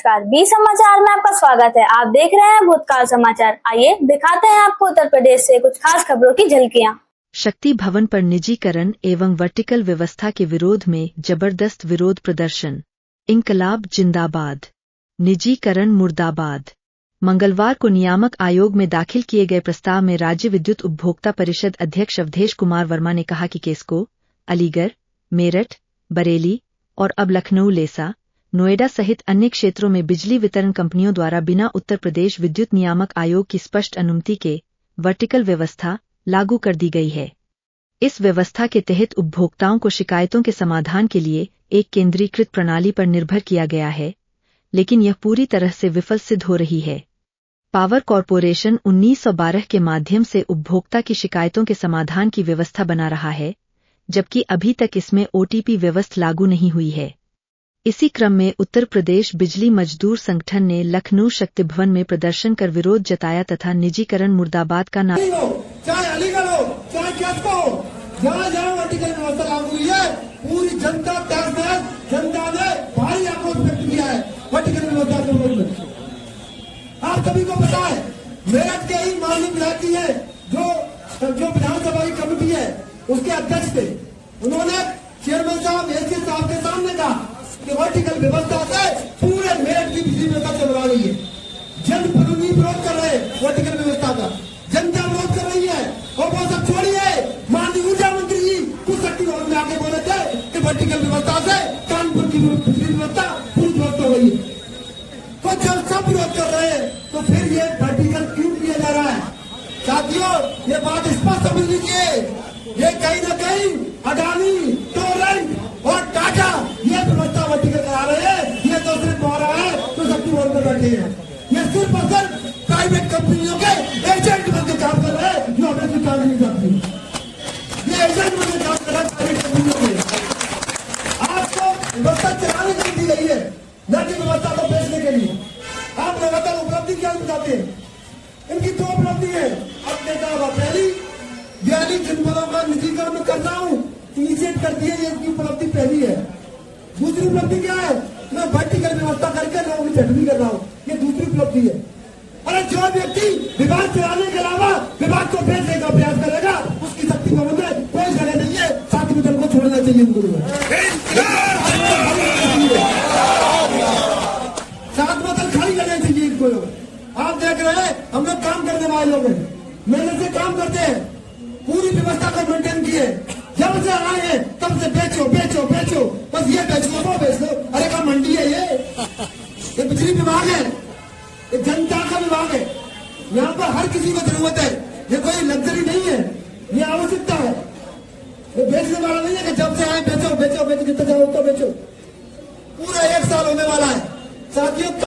नमस्कार, बी समाचार में आपका स्वागत है। आप देख रहे हैं भूतकाल समाचार। आइए दिखाते हैं आपको उत्तर प्रदेश से कुछ खास खबरों की झलकियां। शक्ति भवन पर निजीकरण एवं वर्टिकल व्यवस्था के विरोध में जबरदस्त विरोध प्रदर्शन। इंकलाब जिंदाबाद, निजीकरण मुर्दाबाद। मंगलवार को नियामक आयोग में दाखिल किए गए प्रस्ताव में राज्य विद्युत उपभोक्ता परिषद अध्यक्ष अवधेश कुमार वर्मा ने कहा कि केसको, अलीगढ़, मेरठ, बरेली और अब लखनऊ, लेसा, नोएडा सहित अन्य क्षेत्रों में बिजली वितरण कंपनियों द्वारा बिना उत्तर प्रदेश विद्युत नियामक आयोग की स्पष्ट अनुमति के वर्टिकल व्यवस्था लागू कर दी गई है। इस व्यवस्था के तहत उपभोक्ताओं को शिकायतों के समाधान के लिए एक केंद्रीकृत प्रणाली पर निर्भर किया गया है, लेकिन यह पूरी तरह से विफल सिद्ध हो रही है। पावर कॉरपोरेशन 1912 के माध्यम से उपभोक्ता की शिकायतों के समाधान की व्यवस्था बना रहा है, जबकि अभी तक इसमें ओटीपी व्यवस्था लागू नहीं हुई है। इसी क्रम में उत्तर प्रदेश बिजली मजदूर संगठन ने लखनऊ शक्ति भवन में प्रदर्शन कर विरोध जताया तथा निजीकरण मुर्दाबाद का नारा। चाहे अलीगढ़ हो, चाहे कैसको हो, जहाँ वर्टिकल व्यवस्था लागू हुई है, पूरी जनता जनता ने भारी आक्रोश व्यक्त किया है वर्टिकल व्यवस्था के विरोध में। आप सभी को पता है, मेरठ के ही माननीय विधायक है जो विधानसभा की कमेटी है उसके अध्यक्ष थे। उन्होंने चेयरमैन साहब एसपी साहब के सामने कहा कि वर्टिकल व्यवस्था से पूरे मेरठ की बिजली व्यवस्था चलवा रही है। जनप्रतिनिधि विरोध कर रहे हैं वर्टिकल व्यवस्था का, जनता विरोध कर रही है। और वो सब छोड़िए, माननीय ऊर्जा मंत्री जी कुछ शक्ति भवन में आके बोले थे कि वर्टिकल व्यवस्था से कानपुर की बिजली व्यवस्था पूरी ध्वस्त हो गई है। तो जब सब विरोध कर रहे हैं तो फिर ये वर्टिकल क्यों किया जा रहा है? साथियों, ये बात स्पष्ट समझ लीजिए, ये कहीं न कहीं अडानी, टोरेंट और टाटा ये व्यवस्था वर्टिकल करा रहे हैं। ये तो सिर्फ हो रहा है तो शक्ति भवन में बैठे हैं। ये सिर्फ और सिर्फ प्राइवेट कंपनियों के एजेंट बनकर काम कर रहे हैं, जो हमें स्वीकार नहीं करती। ये एजेंट बनकर काम कर रहे हैं प्राइवेट कंपनियों के। आपको व्यवस्था चलाने के लिए दी गई है, न कि व्यवस्था को बेचने के लिए। आप लगातार उपलब्धि क्या बताते हैं? इनकी दो उपलब्धि है। अब देखा पहली 42 जनपदों का निजीकरण में कर रहा हूँ, इनिशिएट कर दिए, ये इसकी उपलब्धि पहली है। दूसरी उपलब्धि क्या है? मैं वर्टिकल व्यवस्था करके लोगों की छठ भी कर रहा हूँ, ये दूसरी उपलब्धि है। अरे जो व्यक्ति विभाग चलाने के अलावा विभाग को बेचने का प्रयास करेगा, उसकी शक्ति भवन में कोई जगह नहीं है। साथी दल को छोड़ना चाहिए उनको। सात बोतल खाली करना चाहिए इनको। आप देख रहे हैं, हम लोग काम करने वाले लोग हैं, मेहनत से काम करते हैं, पूरी व्यवस्था को मेंटेन किए। जब से आए हैं तब से बेचो बेचो बेचो, बस ये बेच लो वो बेच लो। अरे क्या मंडी है ये बिजली विभाग है, ये जनता का विभाग है। यहाँ पर हर किसी को जरूरत है, ये कोई लग्जरी नहीं है, ये आवश्यकता है। ये बेचने वाला नहीं है कि जब से आए बेचो बेचो बेचो, जितना चाहो उतना बेचो। पूरा 1 साल होने वाला है साथियों।